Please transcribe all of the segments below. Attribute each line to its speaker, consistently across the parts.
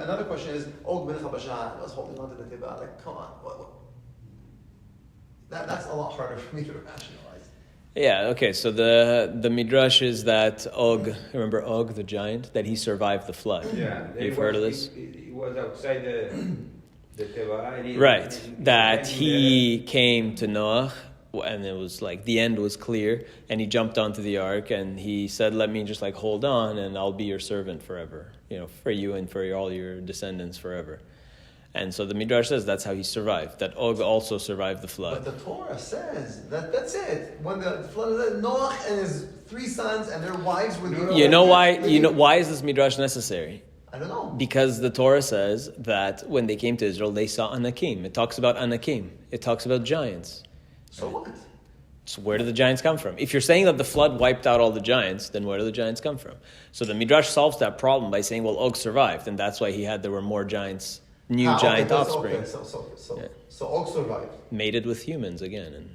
Speaker 1: another question is, Og ben Chabashan was holding on to the teva. Like, come on, what? That's a lot harder for me to rationalize.
Speaker 2: Yeah, okay, so the Midrash is that Og, remember Og, the giant, that he survived the flood.
Speaker 3: Yeah.
Speaker 2: You've heard of this?
Speaker 3: He was outside the teva.
Speaker 2: Right, that he came to Noah, and it was like the end was clear, and he jumped onto the ark, and he said, let me just like hold on, and I'll be your servant forever, for you and for all your descendants forever. And so the Midrash says that's how he survived, that Og also survived the flood.
Speaker 1: But the Torah says that's it. When the flood is Noah and his 3 sons and their wives were the
Speaker 2: why is this Midrash necessary?
Speaker 1: I don't know.
Speaker 2: Because the Torah says that when they came to Israel, they saw Anakim. It talks about Anakim. It talks about giants.
Speaker 1: So what?
Speaker 2: So where do the giants come from? If you're saying that the flood wiped out all the giants, then where do the giants come from? So the Midrash solves that problem by saying, well, Og survived, and that's why there were more giants, giant offspring.
Speaker 1: Okay. So Og survived.
Speaker 2: Mated with humans again,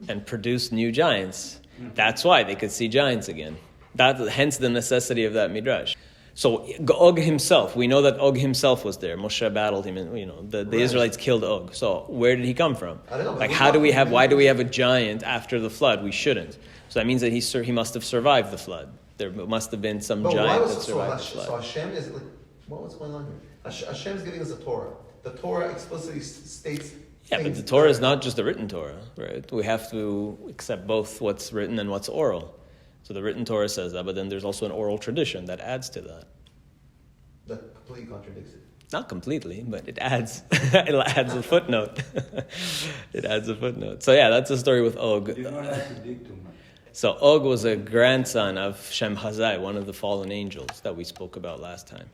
Speaker 2: and produced new giants. That's why they could see giants again. Hence the necessity of that Midrash. So Og himself, we know that Og himself was there. Moshe battled him, and the Israelites killed Og. So where did he come from?
Speaker 1: I don't know.
Speaker 2: Like, why do we have a giant after the flood? We shouldn't. So that means that he must have survived the flood. There must have been some giant that survived the flood.
Speaker 1: So Hashem is like, what's going on here? Hashem is giving us a Torah. The Torah explicitly states.
Speaker 2: Yeah, but the Torah is not just the written Torah, right? We have to accept both what's written and what's oral. So the written Torah says that, but then there's also an oral tradition that adds to that.
Speaker 1: That completely contradicts it.
Speaker 2: Not completely, but it adds. It adds a footnote. It adds a footnote. So yeah, that's the story with Og.
Speaker 3: You don't have to dig too much.
Speaker 2: So Og was a grandson of Shem Hazai, one of the fallen angels that we spoke about last time.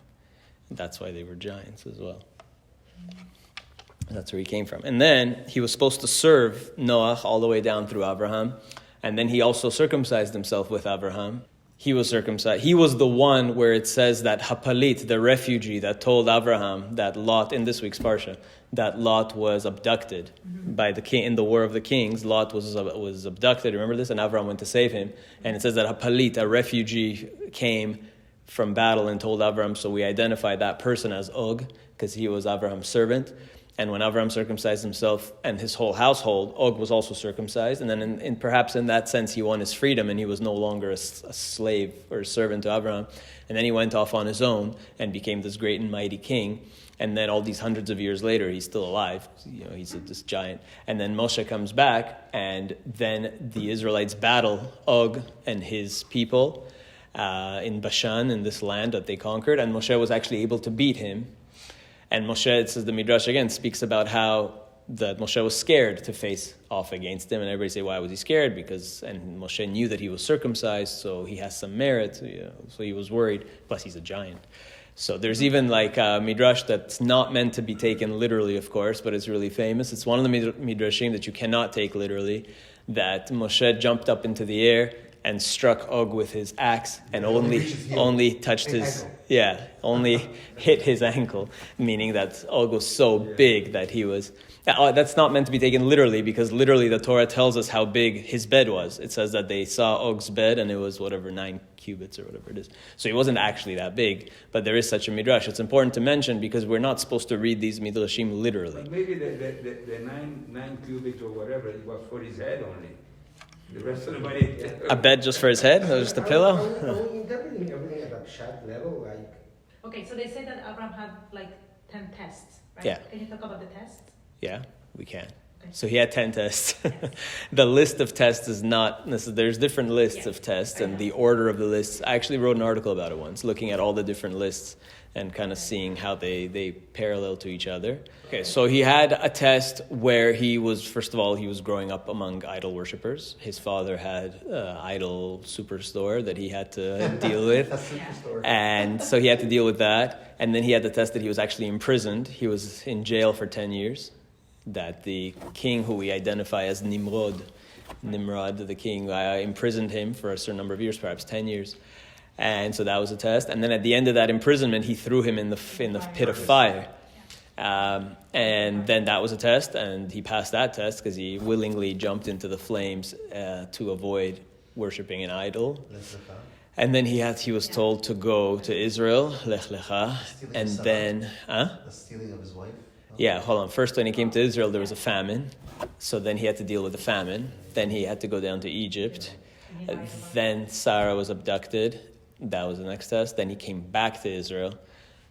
Speaker 2: That's why they were giants as well. That's where he came from. And then he was supposed to serve Noah all the way down through Abraham. And then he also circumcised himself with Abraham. He was circumcised. He was the one where it says that Hapalit, the refugee that told Abraham that Lot, in this week's Parsha, that Lot was abducted by the king in the War of the Kings. Lot was abducted. Remember this? And Abraham went to save him. And it says that Hapalit, a refugee, came from battle and told Abraham. So we identify that person as Og because he was Abraham's servant. And when Abraham circumcised himself and his whole household, Og was also circumcised. And then perhaps in that sense, he won his freedom and he was no longer a slave or a servant to Abraham. And then he went off on his own and became this great and mighty king. And then all these hundreds of years later, he's still alive. He's this giant. And then Moshe comes back, and then the Israelites battle Og and his people in Bashan, in this land that they conquered. And Moshe was actually able to beat him. And Moshe, it says the Midrash again, speaks about how that Moshe was scared to face off against him. And everybody say, why was he scared? And Moshe knew that he was circumcised, so he has some merit. So he was worried. Plus, he's a giant. So there's even like a Midrash that's not meant to be taken literally, of course, but it's really famous. It's one of the Midrashim that you cannot take literally, that Moshe jumped up into the air and struck Og with his axe and only touched only hit his ankle, meaning that Og was so big that he was... that's not meant to be taken literally, because literally the Torah tells us how big his bed was. It says that they saw Og's bed and it was 9 cubits or whatever it is. So he wasn't actually that big, but there is such a midrash. It's important to mention because we're not supposed to read these midrashim literally.
Speaker 3: But maybe the 9 cubits or whatever, it was for his head only. The rest of the body...
Speaker 2: A bed just for his head? Or just a pillow?
Speaker 4: Are we interpreting everything at a shot level?
Speaker 5: Okay, so they say that Abraham had 10 tests, right?
Speaker 2: Yeah.
Speaker 5: Can you talk about the tests?
Speaker 2: Yeah, we can. So he had 10 tests. The list of tests is not necessarily... There's different lists of tests, and the order of the lists... I actually wrote an article about it once, looking at all the different lists and kind of seeing how they parallel to each other. Okay, so he had a test where he was, first of all, he was growing up among idol worshippers. His father had an idol superstore that he had to deal with. And so he had to deal with that. And then he had the test that he was actually imprisoned. He was in jail for 10 years. That the king, who we identify as Nimrod, the king, imprisoned him for a certain number of years, perhaps 10 years. And so that was a test. And then at the end of that imprisonment, he threw him in the pit of fire. And then that was a test, and he passed that test because he willingly jumped into the flames to avoid worshiping an idol. And then he was told to go to Israel, Lech Lecha,
Speaker 1: Stealing
Speaker 2: and
Speaker 1: his son.
Speaker 2: then,
Speaker 1: The stealing of his wife.
Speaker 2: Yeah, hold on. First, when he came to Israel, there was a famine. So then he had to deal with the famine. Then he had to go down to Egypt. Then Sarah was abducted. That was the next test. Then he came back to Israel.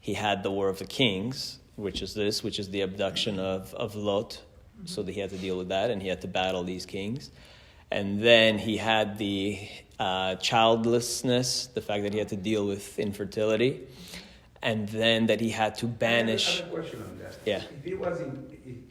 Speaker 2: He had the War of the Kings, which is the abduction of Lot. So that he had to deal with that, and he had to battle these kings. And then he had the childlessness, the fact that he had to deal with infertility. And then that he had to banish.
Speaker 3: I have a question on that.
Speaker 2: Yeah.
Speaker 3: If he was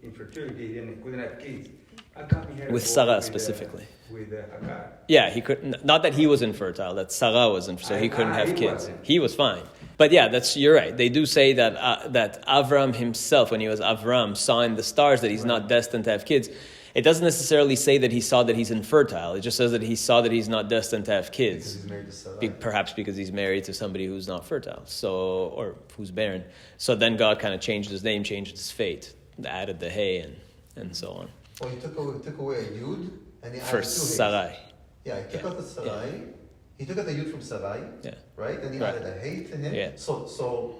Speaker 3: infertility and he couldn't have kids, how come he had
Speaker 2: With
Speaker 3: a
Speaker 2: Sarah
Speaker 3: war
Speaker 2: specifically.
Speaker 3: With Hagar?
Speaker 2: Yeah, he could. Not that he was infertile, that Sarah was infertile, so he couldn't have
Speaker 3: he
Speaker 2: kids.
Speaker 3: wasn't.
Speaker 2: He was fine. But yeah, you're right. They do say that that Avram himself, when he was Avram, saw in the stars that he's not destined to have kids. It doesn't necessarily say that he saw that he's infertile. It just says that he saw that he's not destined to have kids.
Speaker 1: Because he's married to Sarai.
Speaker 2: Perhaps because he's married to somebody who's not fertile, or who's barren. So then God kind of changed his name, changed his fate, added the hay and so on.
Speaker 1: Well, he took away a yud and he
Speaker 2: For
Speaker 1: added 2 hays.
Speaker 2: Sarai.
Speaker 1: Yeah, he took out the Sarai.
Speaker 2: Yeah.
Speaker 1: He took out the yud from Sarai.
Speaker 2: Yeah.
Speaker 1: Right? And he
Speaker 2: Right.
Speaker 1: added a hay to him.
Speaker 2: Yeah.
Speaker 1: So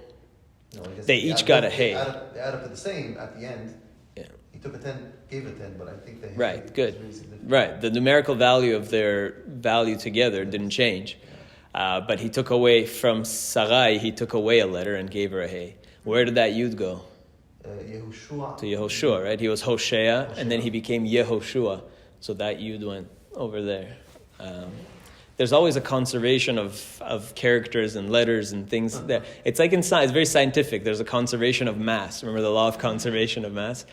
Speaker 1: I guess
Speaker 2: They each got a hay.
Speaker 1: They add up to the same at the end.
Speaker 2: Yeah.
Speaker 1: He took a 10, gave a 10, but I think the hay
Speaker 2: Right, good.
Speaker 1: was really significant.
Speaker 2: Right, the numerical value of their value together didn't change. But he took away from Sarai, he took away a letter and gave her a hay. Where did that yud go?
Speaker 1: Yehoshua.
Speaker 2: To Yehoshua, right? He was Hoshea, and then he became Yehoshua. So that yud went over there. There's always a conservation of characters and letters and things there. It's like in science, it's very scientific. There's a conservation of mass. Remember the law of conservation of mass?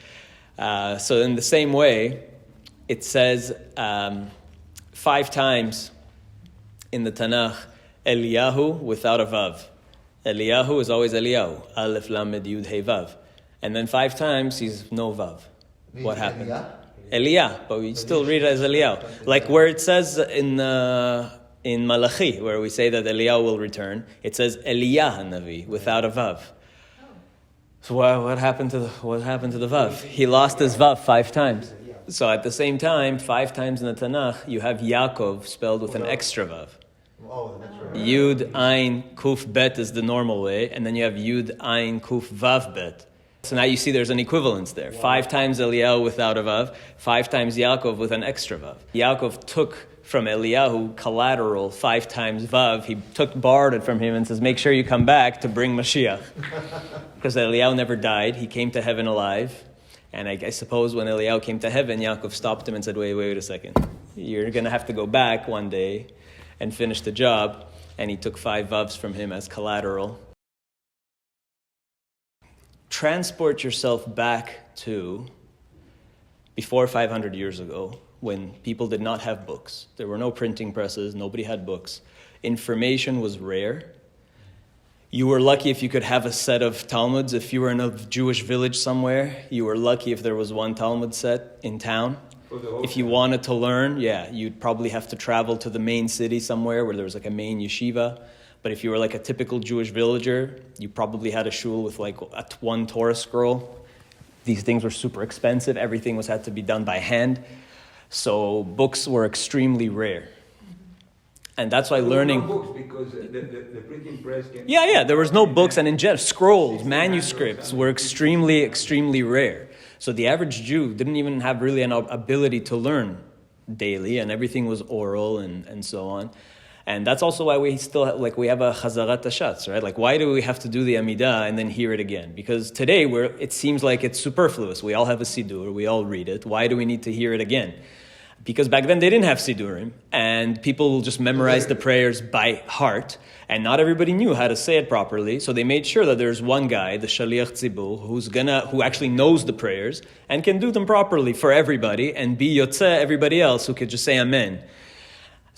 Speaker 2: So in the same way, it says 5 times in the Tanakh, Eliyahu without a vav. Eliyahu is always Eliyahu. Aleph, Lamed, Yud, He, Vav. And then 5 times he's no vav. What happened? Eliah, but we still read it as Eliyahu. Like where it says in Malachi, where we say that Eliyahu will return, it says Eliyah Navi without a vav. So what happened to the vav? He lost his vav 5 times. So at the same time, 5 times in the Tanakh, you have Yaakov spelled with an extra vav.
Speaker 1: Oh, that's right.
Speaker 2: Yud Ayin Kuf Bet is the normal way, and then you have Yud Ayin Kuf Vav Bet. So now you see there's an equivalence there. 5 times Eliyahu without a vav, 5 times Yaakov with an extra vav. Yaakov took from Eliyahu collateral 5 times vav. He borrowed it from him and says, make sure you come back to bring Mashiach. Because Eliyahu never died. He came to heaven alive. And I suppose when Eliyahu came to heaven, Yaakov stopped him and said, wait a second. You're going to have to go back one day and finish the job. And he took 5 vavs from him as collateral. Transport yourself back to before 500 years ago, when people did not have books. There were no printing presses, nobody had books. Information was rare. You were lucky if you could have a set of Talmuds. If you were in a Jewish village somewhere, you were lucky if there was one Talmud set in town. If you wanted to learn, you'd probably have to travel to the main city somewhere where there was like a main yeshiva. But if you were like a typical Jewish villager, you probably had a shul with like one Torah scroll. These things were super expensive. Everything had to be done by hand. So books were extremely rare. And that's why learning...
Speaker 3: There were no books because the printing press can...
Speaker 2: Yeah, there was no books. And in general, scrolls, manuscripts were extremely, extremely rare. So the average Jew didn't even have really an ability to learn daily, and everything was oral and so on. And that's also why we still we have a Chazarat Tashatz, right? Like, why do we have to do the Amidah and then hear it again? Because today it seems like it's superfluous. We all have a Sidur, we all read it. Why do we need to hear it again? Because back then they didn't have Sidurim, and people will just memorize the prayers by heart, and not everybody knew how to say it properly. So they made sure that there's one guy, the Shaliach Tzibur, who actually knows the prayers and can do them properly for everybody, and be Yotzeh everybody else who could just say Amen.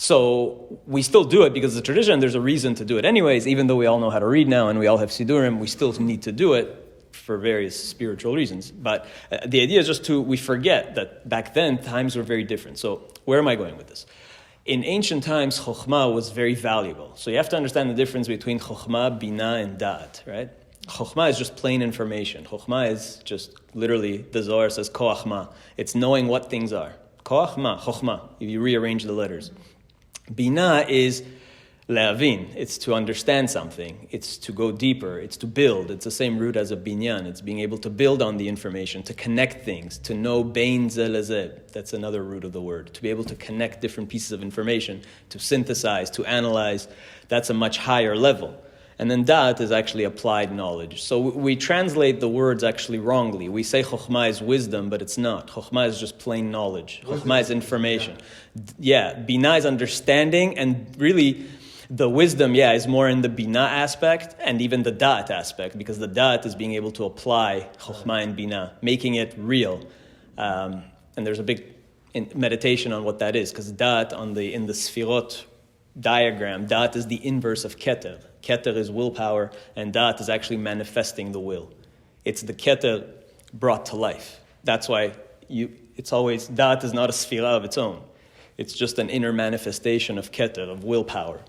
Speaker 2: So we still do it because of the tradition. There's a reason to do it anyways, even though we all know how to read now and we all have Sidurim, we still need to do it for various spiritual reasons. But the idea is just we forget that back then times were very different. So where am I going with this? In ancient times, Chokhmah was very valuable. So you have to understand the difference between Chokhmah, Binah, and Da'at, right? Chokhmah is just plain information. Chokhmah is just literally, the Zohar says Koachmah. It's knowing what things are. Koachmah, Chokhmah, if you rearrange the letters. Binah is Le'avin, it's to understand something. It's to go deeper. It's to build. It's the same root as a binyan. It's being able to build on the information, to connect things, to know bein ze leze. That's another root of the word. To be able to connect different pieces of information, to synthesize, to analyze. That's a much higher level. And then dat is actually applied knowledge. So we translate the words actually wrongly. We say Chokhmah is wisdom, but it's not. Chokhmah is just plain knowledge. Chokhmah is information. Yeah, Binah is understanding, and really the wisdom, is more in the Binah aspect and even the dat aspect, because the dat is being able to apply Chokhmah and Binah, making it real. And there's a big meditation on what that is, because dat in the Sfirot diagram, dat is the inverse of Keter. Keter is willpower, and dat is actually manifesting the will. It's the Keter brought to life. That's why it's always, dat is not a Sfira of its own. It's just an inner manifestation of Keter, of willpower.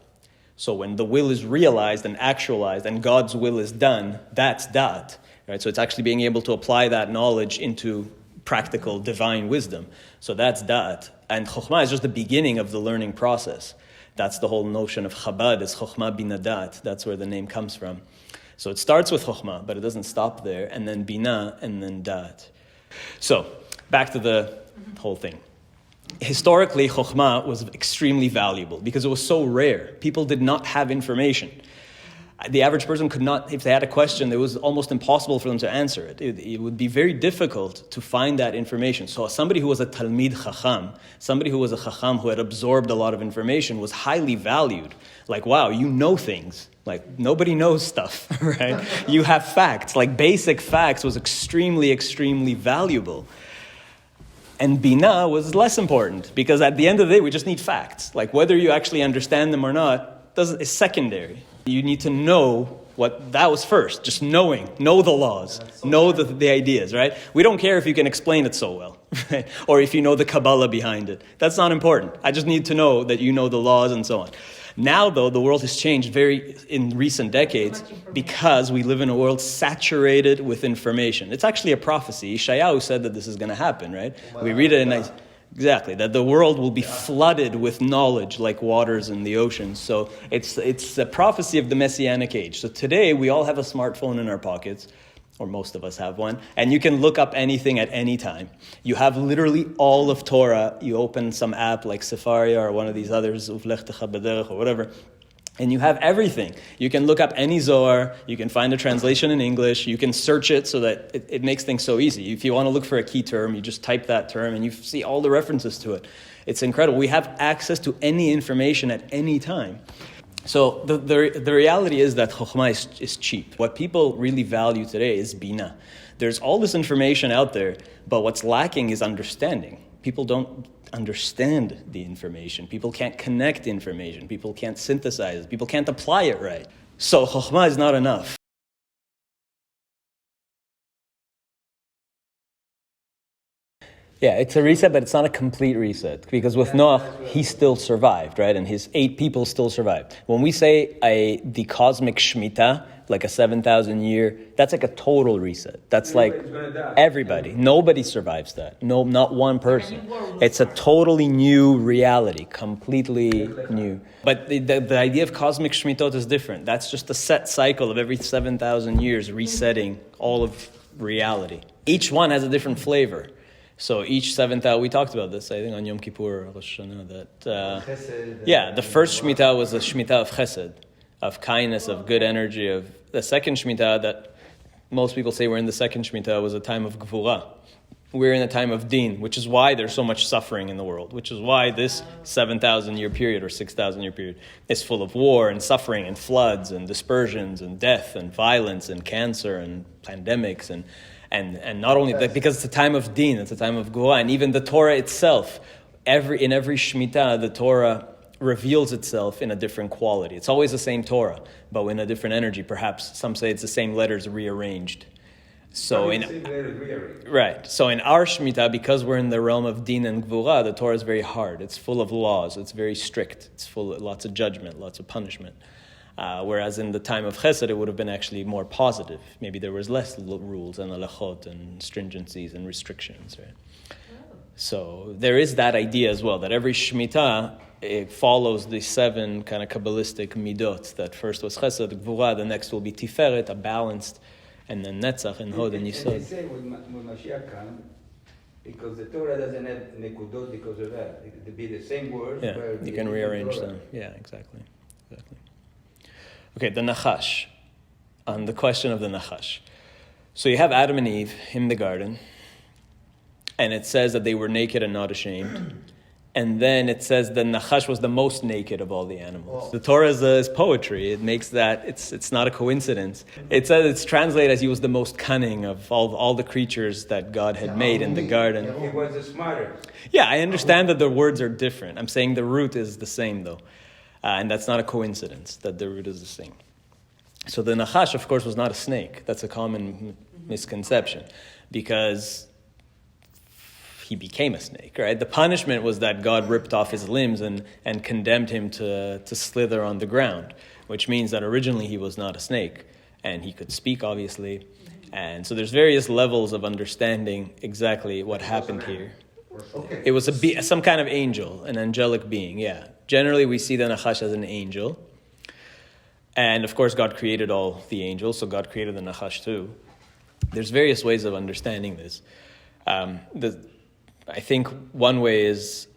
Speaker 2: So when the will is realized and actualized and God's will is done, that's dat. Right? So it's actually being able to apply that knowledge into practical divine wisdom. So that's dat. And Chokhmah is just the beginning of the learning process. That's the whole notion of Chabad, is Chokhmah Binah Dat. That's where the name comes from. So it starts with Chokhmah, but it doesn't stop there. And then Binah, and then Dat. So back to the whole thing. Historically, Chokhmah was extremely valuable because it was so rare. People did not have information. The average person could not, if they had a question, it was almost impossible for them to answer it. It would be very difficult to find that information. So somebody who was a Talmid Chacham, somebody who was a Chacham who had absorbed a lot of information, was highly valued. Like, wow, you know things. Like, nobody knows stuff, right? You have facts. Like, basic facts was extremely, extremely valuable. And Binah was less important, because at the end of the day, we just need facts. Like, whether you actually understand them or not is secondary. You need to know that was first. Just know the laws, know the ideas, right? We don't care if you can explain it so well, right? Or if you know the Kabbalah behind it. That's not important. I just need to know that you know the laws and so on. Now, though, the world has changed in recent decades because we live in a world saturated with information. It's actually a prophecy. Yeshayahu said that this is going to happen, right? We read it in exactly, that the world will be flooded with knowledge like waters in the ocean. So it's a prophecy of the Messianic Age. So today, we all have a smartphone in our pockets, or most of us have one, and you can look up anything at any time. You have literally all of Torah. You open some app like Sefaria or one of these others, or whatever, and you have everything. You can look up any Zohar. You can find a translation in English. You can search it so that it makes things so easy. If you want to look for a key term, you just type that term and you see all the references to it. It's incredible. We have access to any information at any time. So the reality is that Chokhmah is cheap. What people really value today is Binah. There's all this information out there, but what's lacking is understanding. People don't understand the information. People can't connect information. People can't synthesize it. People can't apply it right. So Chokhmah is not enough. Yeah, it's a reset, but it's not a complete reset. Because with Noach, he still survived, right? And his 8 people still survived. When we say the cosmic Shemitah, like a 7,000-year, that's like a total reset. That's like everybody. Nobody survives that. No, not one person. It's a totally new reality, completely new. But the idea of cosmic Shemittot is different. That's just a set cycle of every 7,000 years resetting all of reality. Each one has a different flavor. So each 7,000, we talked about this, I think, on Yom Kippur, Rosh Hashanah, that, the first Shemitah was a Shemitah of Chesed, of kindness, of good energy. Of the second Shemitah, that most people say we're in the second Shemitah, was a time of Gvura. We're in a time of Din, which is why there's so much suffering in the world, which is why this 7,000-year period or 6,000-year period is full of war and suffering and floods and dispersions and death and violence and cancer and pandemics and not only that, because it's a time of Din, it's a time of Gvura, and even the Torah itself, in every Shemitah, the Torah reveals itself in a different quality. It's always the same Torah, but in a different energy. Perhaps some say it's the same letters rearranged. So right. So in our Shemitah, because we're in the realm of Din and Gvura, the Torah is very hard. It's full of laws. It's very strict. It's full of lots of judgment, lots of punishment. Whereas in the time of Chesed, it would have been actually more positive. Maybe there was less rules and halachot and stringencies and restrictions, right? So there is that idea as well, that every Shemitah, it follows the 7 kind of Kabbalistic midot, that first was Chesed, Gvura, the next will be Tiferet, a balanced, and then Netzach, and Hod, and
Speaker 3: And they
Speaker 2: Yisod.
Speaker 3: say when Mashiach comes, because the Torah doesn't have nekudot because of that. It could be the same words.
Speaker 2: Yeah,
Speaker 3: but
Speaker 2: you can
Speaker 3: the
Speaker 2: rearrange
Speaker 3: Torah.
Speaker 2: them. Yeah, exactly. Okay, the Nachash. On the question of the Nachash. So you have Adam and Eve in the garden, and it says that they were naked and not ashamed. And then it says that Nachash was the most naked of all the animals.
Speaker 1: Oh.
Speaker 2: The Torah is poetry. It makes that, it's not a coincidence. It says it's translated as he was the most cunning of all the creatures that God had made in the garden.
Speaker 3: He was the smartest.
Speaker 2: Yeah, I understand that the words are different. I'm saying the root is the same, though. And that's not a coincidence that the root is the same. So the Nachash, of course, was not a snake. That's a common misconception. Because he became a snake, right? The punishment was that God ripped off his limbs and condemned him to slither on the ground, which means that originally he was not a snake. And he could speak, obviously. And so there's various levels of understanding exactly what happened here.
Speaker 1: Okay.
Speaker 2: It was some kind of angel, an angelic being, yeah. Generally, we see the Nachash as an angel. And of course, God created all the angels, so God created the Nachash too. There's various ways of understanding this. I think one way is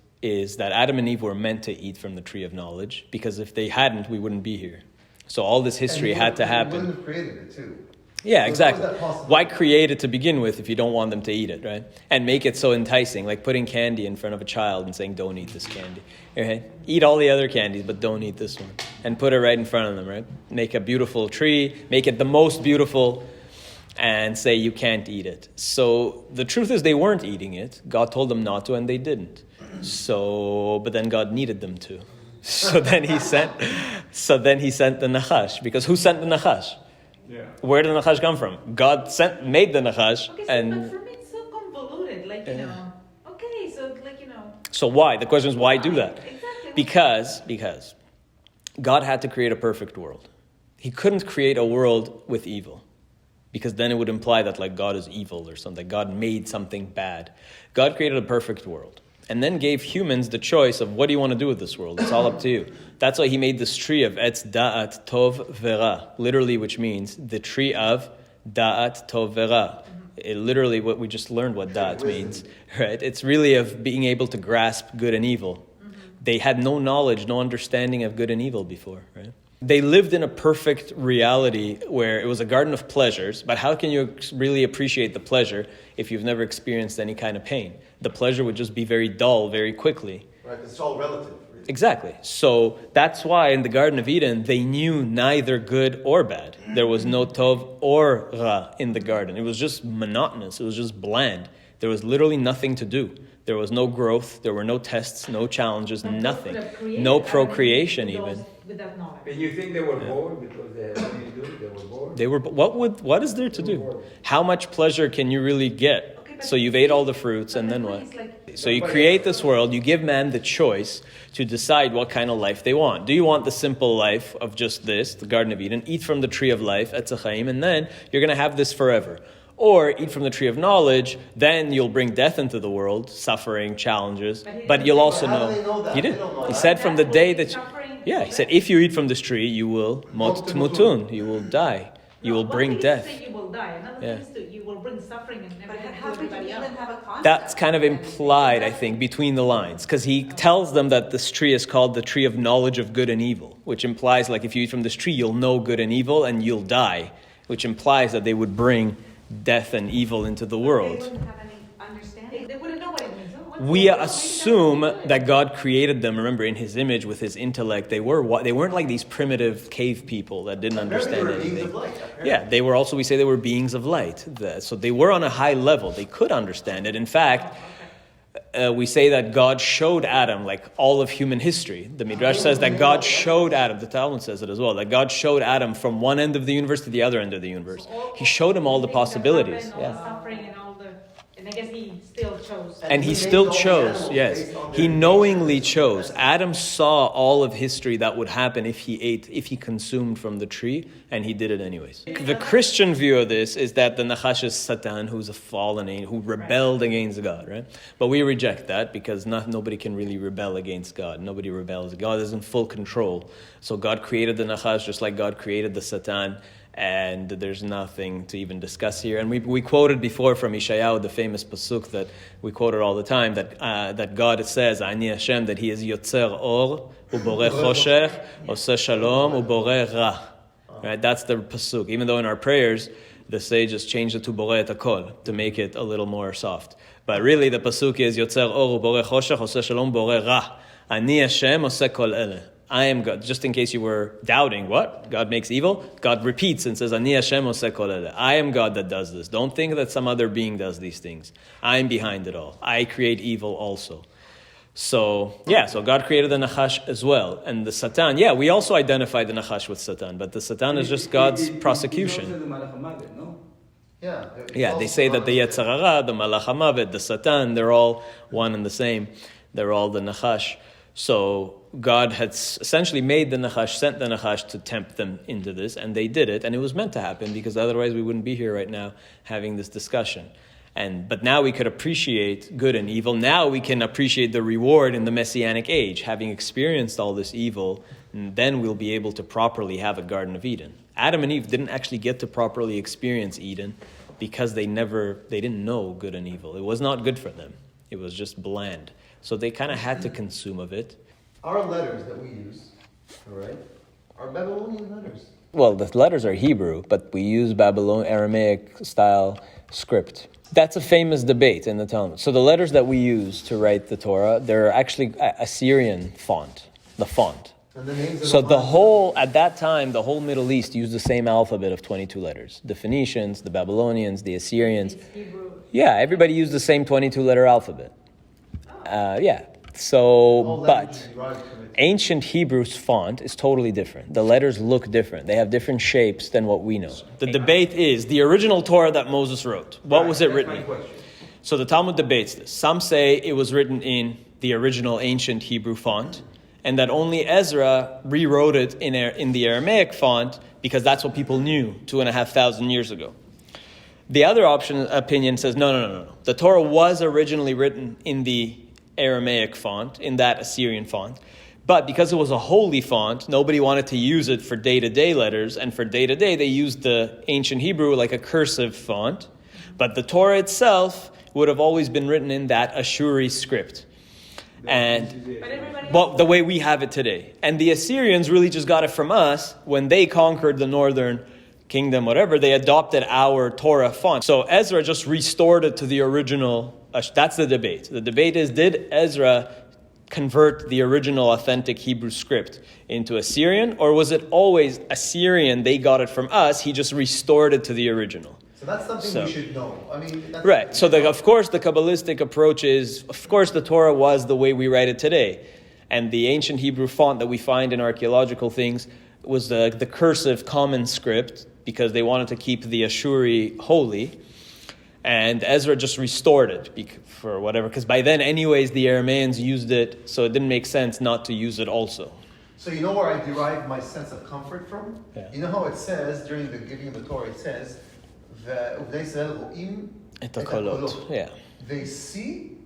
Speaker 2: that Adam and Eve were meant to eat from the tree of knowledge, because if they hadn't, we wouldn't be here. So all this history had to
Speaker 1: You
Speaker 2: happen.
Speaker 1: wouldn't have created it too.
Speaker 2: Yeah,
Speaker 1: So
Speaker 2: exactly.
Speaker 1: how is that possible?
Speaker 2: Why create it to begin with if you don't want them to eat it, right? And make it so enticing, like putting candy in front of a child and saying, don't eat this candy. Right? Eat all the other candies, but don't eat this one. And put it right in front of them, right? Make a beautiful tree, make it the most beautiful, and say you can't eat it. So the truth is they weren't eating it. God told them not to, and they didn't. But then God needed them to. So then he sent the Nachash. Because who sent the Nachash?
Speaker 3: Yeah.
Speaker 2: Where did the Nachash come from? God made the Nachash,
Speaker 5: Okay, so,
Speaker 2: and
Speaker 5: but for me it's so convoluted, like, you know. Okay, so, like, you know.
Speaker 2: so why? The question is, why do that?
Speaker 5: Exactly.
Speaker 2: Because God had to create a perfect world. He couldn't create a world with evil, because then it would imply that like God is evil or something. God made something bad. God created a perfect world, and then gave humans the choice of what do you want to do with this world. It's all up to you. That's why he made this tree of Etz Da'at Tov Vera, literally, which means the tree of Da'at Tov Vera. It literally, what we just learned what Da'at means, right? It's really of being able to grasp good and evil. They had no knowledge, no understanding of good and evil before, right? They lived in a perfect reality where it was a garden of pleasures, but how can you really appreciate the pleasure if you've never experienced any kind of pain? The pleasure would just be very dull very quickly.
Speaker 1: Right, it's all relative. Really.
Speaker 2: Exactly. So that's why in the Garden of Eden, they knew neither good or bad. There was no tov or ra in the garden. It was just monotonous. It was just bland. There was literally nothing to do. There was no growth. There were no tests, no challenges,
Speaker 5: But
Speaker 2: nothing.
Speaker 5: God could have created
Speaker 2: No
Speaker 5: Adam
Speaker 2: procreation
Speaker 5: and Eve
Speaker 2: even.
Speaker 5: with that knowledge.
Speaker 3: And you think they were bored because they had nothing to do? They were bored?
Speaker 2: They were. What is there to do? How much pleasure can you really get?
Speaker 5: Okay, but
Speaker 2: So you've ate all the fruits, and then what? So you create this world, you give man the choice to decide what kind of life they want. Do you want the simple life of just this, the Garden of Eden, eat from the tree of life, Etz Chaim, and then you're going to have this forever? Or eat from the tree of knowledge, then you'll bring death into the world, suffering, challenges, but you'll also
Speaker 1: How do they know that?
Speaker 2: He
Speaker 1: They
Speaker 2: did.
Speaker 1: don't know
Speaker 2: He
Speaker 1: that.
Speaker 2: said from the day that
Speaker 5: Suffering.
Speaker 2: yeah, he said, if you eat from this tree, you will mot mutun, you will die. You will bring death.
Speaker 5: One thing is to say you will die. Another
Speaker 2: Yeah.
Speaker 5: thing is to you will bring suffering and
Speaker 6: But
Speaker 5: everything
Speaker 6: how
Speaker 5: to
Speaker 6: could you
Speaker 5: everybody
Speaker 6: even
Speaker 5: else.
Speaker 6: have a concept?
Speaker 2: That's kind of implied, I think, between the lines. Because he tells them that this tree is called the tree of knowledge of good and evil, which implies, like, if you eat from this tree, you'll know good and evil and you'll die, which implies that they would bring death and evil into the
Speaker 6: They
Speaker 2: world.
Speaker 6: wouldn't have any understanding.
Speaker 5: They wouldn't know what it means.
Speaker 2: We assume that God created them, remember, in his image with his intellect. They weren't like these primitive cave people that didn't
Speaker 1: Apparently
Speaker 2: understand
Speaker 1: they were beings
Speaker 2: anything.
Speaker 1: of light, apparently.
Speaker 2: Yeah, they were also, we say they were beings of light. So they were on a high level. They could understand it. In fact, we say that God showed Adam, like all of human history. The Midrash says that God showed Adam, the Talmud says it as well, that God showed Adam from one end of the universe to the other end of the universe. He showed him all the possibilities.
Speaker 5: All the
Speaker 2: Yeah.
Speaker 5: suffering and all the And I guess he still chose.
Speaker 2: And he
Speaker 1: made
Speaker 2: still
Speaker 1: all the
Speaker 2: chose,
Speaker 1: animals
Speaker 2: yes.
Speaker 1: based on
Speaker 2: He
Speaker 1: their
Speaker 2: knowingly
Speaker 1: natures.
Speaker 2: chose.
Speaker 1: That's-
Speaker 2: Adam saw all of history that would happen if he consumed from the tree, and he did it anyways. The Christian view of this is that the Nachash is Satan, who's a fallen angel, who rebelled against God, right? But we reject that because nobody can really rebel against God. Nobody rebels. God is in full control. So God created the Nachash just like God created the Satan. And there's nothing to even discuss here. And we quoted before from Yeshayahu, the famous pasuk that we quoted all the time, that God says, Ani Hashem, that He is Yotzer Or, Uboreh Choshech, Oseh Shalom, Uboreh Ra. Right? That's the pasuk. Even though in our prayers, the sages changed it to Boreh et Hakol to make it a little more soft. But really the pasuk is Yotzer Or, Uboreh Choshech, Oseh Shalom, Boreh Ra. Ani Hashem, Oseh Kol Ele. I am God. Just in case you were doubting, what? God makes evil? God repeats and says, Ani Hashem oseh kol ele. I am God that does this. Don't think that some other being does these things. I am behind it all. I create evil also. So God created the Nachash as well. And the Satan, we also identify the Nachash with Satan, but the Satan is just God's prosecution.
Speaker 3: It's also the Malach HaMavet, no?
Speaker 1: Yeah,
Speaker 2: They say that the Yetzer Hara, the Malach HaMavet, the Satan, they're all one and the same. They're all the Nachash. So God had essentially made the Nachash, sent the Nachash to tempt them into this, and they did it, and it was meant to happen because otherwise we wouldn't be here right now having this discussion. But now we could appreciate good and evil. Now we can appreciate the reward in the Messianic Age, having experienced all this evil, and then we'll be able to properly have a Garden of Eden. Adam and Eve didn't actually get to properly experience Eden because they didn't know good and evil. It was not good for them. It was just bland. So they kind of had to consume of it.
Speaker 1: Our letters that we use, all right, are Babylonian letters.
Speaker 2: Well, the letters are Hebrew, but we use Aramaic style script. That's a famous debate in the Talmud. So the letters that we use to write the Torah, they're actually Assyrian font, the font.
Speaker 1: And the names of
Speaker 2: So
Speaker 1: the
Speaker 2: at that time, the whole Middle East used the same alphabet of 22 letters. The Phoenicians, the Babylonians, the Assyrians.
Speaker 5: Hebrew.
Speaker 2: Yeah, everybody used the same 22-letter alphabet. But ancient Hebrew's font is totally different. The letters look different. They have different shapes than what we know. The debate is the original Torah that Moses wrote. What was it written in? So the Talmud debates this. Some say it was written in the original ancient Hebrew font, and that only Ezra rewrote it in the Aramaic font because that's what people knew 2,500 years ago. The other opinion says, no. The Torah was originally written in the Aramaic font, in that Assyrian font. But because it was a holy font, nobody wanted to use it for day-to-day letters, and for day-to-day they used the ancient Hebrew like a cursive font. But the Torah itself would have always been written in that Ashuri script. And the way we have it today. And the Assyrians really just got it from us when they conquered the northern kingdom, whatever, they adopted our Torah font. So Ezra just restored it to the original. That's the debate. The debate is, did Ezra convert the original authentic Hebrew script into Assyrian, or was it always Assyrian? They got it from us. He just restored it to the original.
Speaker 1: So that's something we should know. I mean, that's
Speaker 2: right. So of course the Kabbalistic approach is, of course the Torah was the way we write it today. And the ancient Hebrew font that we find in archaeological things was the cursive common script, because they wanted to keep the Ashuri holy. And Ezra just restored it for whatever, because by then anyways the Arameans used it, so it didn't make sense not to use it also.
Speaker 1: So you know where I derive my sense of comfort from?
Speaker 2: Yeah.
Speaker 1: You know how it says, during the giving of the Torah, it says,
Speaker 2: Yeah.
Speaker 1: They see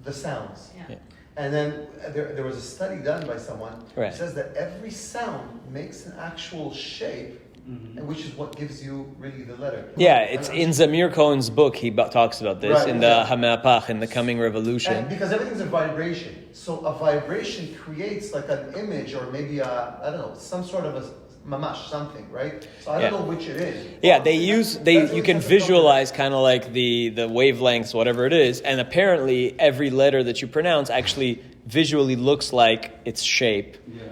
Speaker 1: the sounds.
Speaker 5: Yeah.
Speaker 1: And then there was a study done by someone
Speaker 2: Right.
Speaker 1: who says that every sound makes an actual shape, and which is what gives you really the letter.
Speaker 2: Yeah, it's in Zamir Cohen's book, he talks about this,
Speaker 1: Right,
Speaker 2: in the Hameapach, in the Coming Revolution.
Speaker 1: And because everything's a vibration. So a vibration creates like an image, or maybe some sort of a mamash, something, right? So I don't know which it is.
Speaker 2: Yeah, you can visualize kind of like the wavelengths, whatever it is, and apparently every letter that you pronounce actually visually looks like its shape.
Speaker 3: Yeah.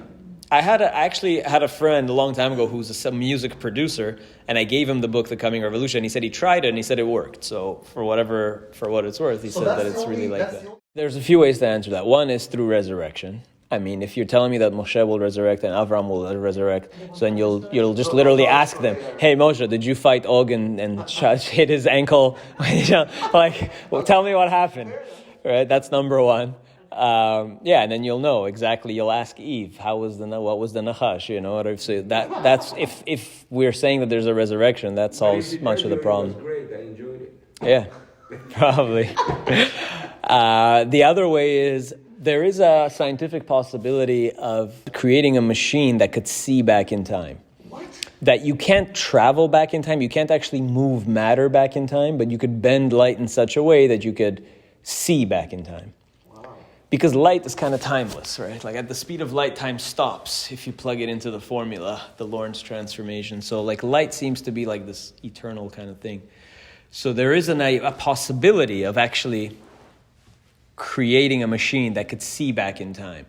Speaker 2: I actually had a friend a long time ago who's a music producer, and I gave him the book, The Coming Revolution. He said he tried it, and he said it worked. So for what it's worth, he said that it's really like that. There's a few ways to answer that. One is through resurrection. I mean, if you're telling me that Moshe will resurrect and Avram will resurrect, so then you'll just literally ask them, "Hey Moshe, did you fight Og and hit his ankle? Well, tell me what happened." Right? That's number one. And then you'll know exactly. You'll ask Eve, what was the Nachash? So that's if we're saying that there's a resurrection, that solves much of the problem.
Speaker 3: It was great. I enjoyed it.
Speaker 2: Yeah, probably. The other way is there is a scientific possibility of creating a machine that could see back in time.
Speaker 1: What?
Speaker 2: That you can't travel back in time, you can't actually move matter back in time, but you could bend light in such a way that you could see back in time.
Speaker 1: Wow.
Speaker 2: Because light is kind of timeless, right? Like at the speed of light, time stops if you plug it into the formula, the Lorentz transformation. So like light seems to be like this eternal kind of thing. So there is a possibility of actually creating a machine that could see back in time,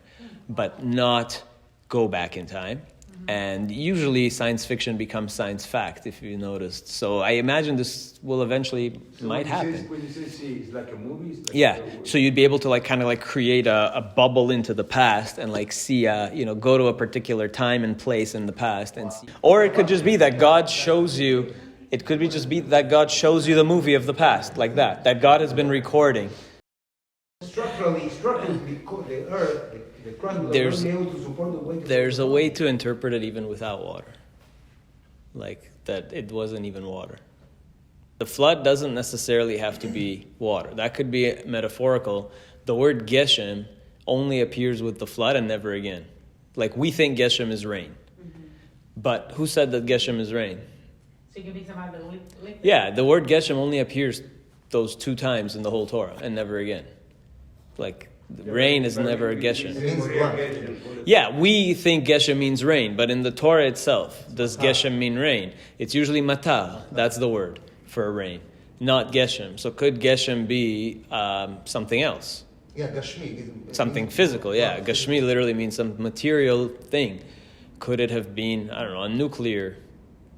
Speaker 2: but not go back in time. And usually science fiction becomes science fact, if you noticed. So I imagine this will eventually might happen.
Speaker 3: When you say see, it's like a movie? It's like
Speaker 2: Yeah, so you'd be able to kind of create a bubble into the past and see, go to a particular time and place in the past and see. Or it could just be that God shows you, that God shows you the movie of the past, like that God has been recording.
Speaker 4: Structurally, the earth, the crust will
Speaker 2: There's-
Speaker 4: not be able to support the weight.
Speaker 2: There's a way to interpret it even without water. Like that it wasn't even water. The flood doesn't necessarily have to be water. That could be metaphorical. The word Geshem only appears with the flood and never again. Like we think Geshem is rain. But who said that Geshem is rain?
Speaker 5: So you can be somehow the liquid.
Speaker 2: Yeah, the word Geshem only appears those 2 times in the whole Torah and never again. Like rain is never a Geshem.
Speaker 1: It means blood.
Speaker 2: Yeah, we think Geshem means rain, but in the Torah itself, does Geshem mean rain? It's usually matah, that's the word for rain, not Geshem. So could Geshem be something else?
Speaker 1: Yeah, Gashmi.
Speaker 2: Something physical, yeah. Gashmi literally means some material thing. Could it have been, I don't know, a nuclear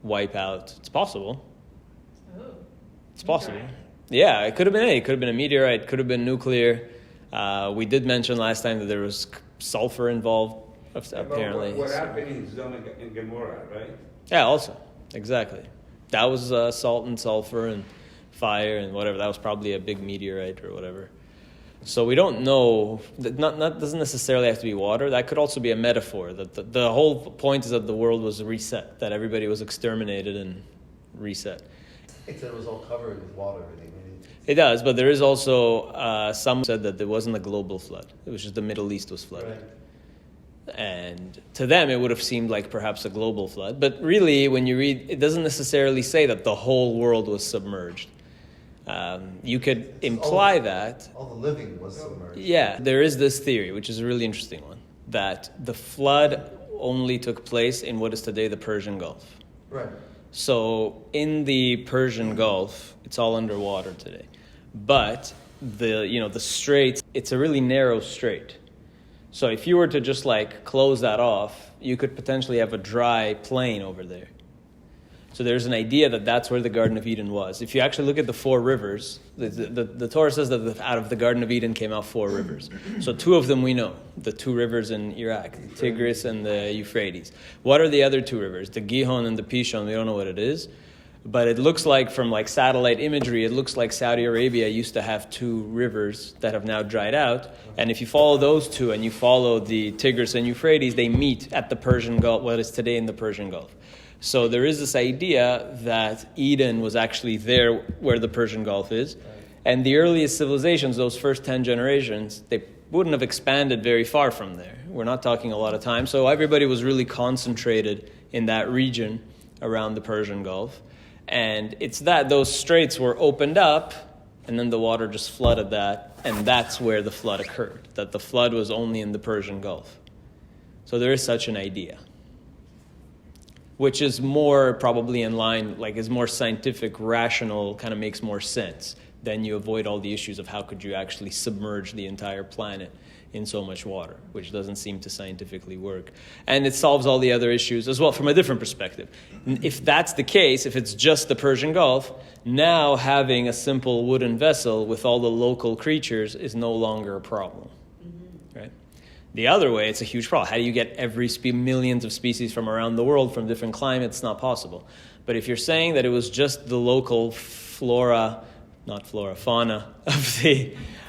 Speaker 2: wipeout? It's possible.
Speaker 5: Oh.
Speaker 2: It's possible. Yeah, it could have been any. It could have been a meteorite, it could have been nuclear. We did mention last time that there was sulfur involved, apparently.
Speaker 3: What happened in Sodom and Gomorrah, right?
Speaker 2: Yeah, also. Exactly. That was salt and sulfur and fire and whatever. That was probably a big meteorite or whatever. So we don't know. Not doesn't necessarily have to be water. That could also be a metaphor. That the whole point is that the world was reset, that everybody was exterminated and reset.
Speaker 1: It was all covered with water.
Speaker 2: It does, but there is also some said that there wasn't a global flood. It was just the Middle East was flooded.
Speaker 1: Right.
Speaker 2: And to them, it would have seemed like perhaps a global flood. But really, when you read, it doesn't necessarily say that the whole world was submerged. You could imply that.
Speaker 1: All the living was submerged.
Speaker 2: Yeah, there is this theory, which is a really interesting one, that the flood only took place in what is today the Persian Gulf.
Speaker 1: Right.
Speaker 2: So in the Persian Gulf, it's all underwater today. But the strait, it's a really narrow strait. So if you were to just close that off, you could potentially have a dry plain over there. So there's an idea that that's where the Garden of Eden was. If you actually look at the 4 rivers, the Torah says that out of the Garden of Eden came out 4 rivers. So 2 of them we know, the 2 rivers in Iraq, the Tigris and the Euphrates. What are the other 2 rivers? The Gihon and the Pishon, we don't know what it is. But it looks like from satellite imagery, it looks like Saudi Arabia used to have 2 rivers that have now dried out. And if you follow those 2 and you follow the Tigris and Euphrates, they meet at the Persian Gulf, what is today in the Persian Gulf. So there is this idea that Eden was actually there where the Persian Gulf is. And the earliest civilizations, those first 10 generations, they wouldn't have expanded very far from there. We're not talking a lot of time. So everybody was really concentrated in that region around the Persian Gulf. And it's that those straits were opened up, and then the water just flooded that, and that's where the flood occurred, that the flood was only in the Persian Gulf. So there is such an idea, which is more probably in line, is more scientific, rational, kind of makes more sense. Then you avoid all the issues of how could you actually submerge the entire planet in so much water, which doesn't seem to scientifically work. And it solves all the other issues as well from a different perspective. If that's the case, if it's just the Persian Gulf, now having a simple wooden vessel with all the local creatures is no longer a problem, right? The other way, it's a huge problem. How do you get millions of species from around the world, from different climates? It's not possible. But if you're saying that it was just the local fauna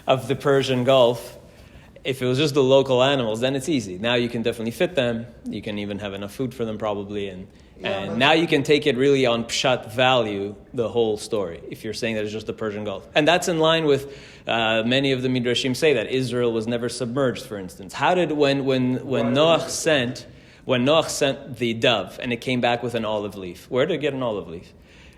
Speaker 2: of the Persian Gulf, if it was just the local animals, then it's easy. Now you can definitely fit them. You can even have enough food for them probably. And now you can take it really on pshat value, the whole story, if you're saying that it's just the Persian Gulf. And that's in line with many of the Midrashim say that Israel was never submerged, for instance. How did, when Noach sent the dove and it came back with an olive leaf, where did it get an olive leaf?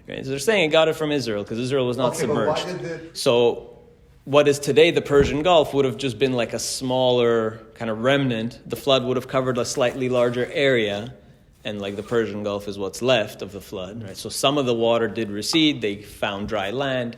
Speaker 2: Okay, so they're saying it got it from Israel because Israel was not submerged.
Speaker 1: But why did
Speaker 2: So what is today the Persian Gulf would have just been like a smaller kind of remnant. The flood would have covered a slightly larger area, and like the Persian Gulf is what's left of the flood, right? So some of the water did recede. They found dry land.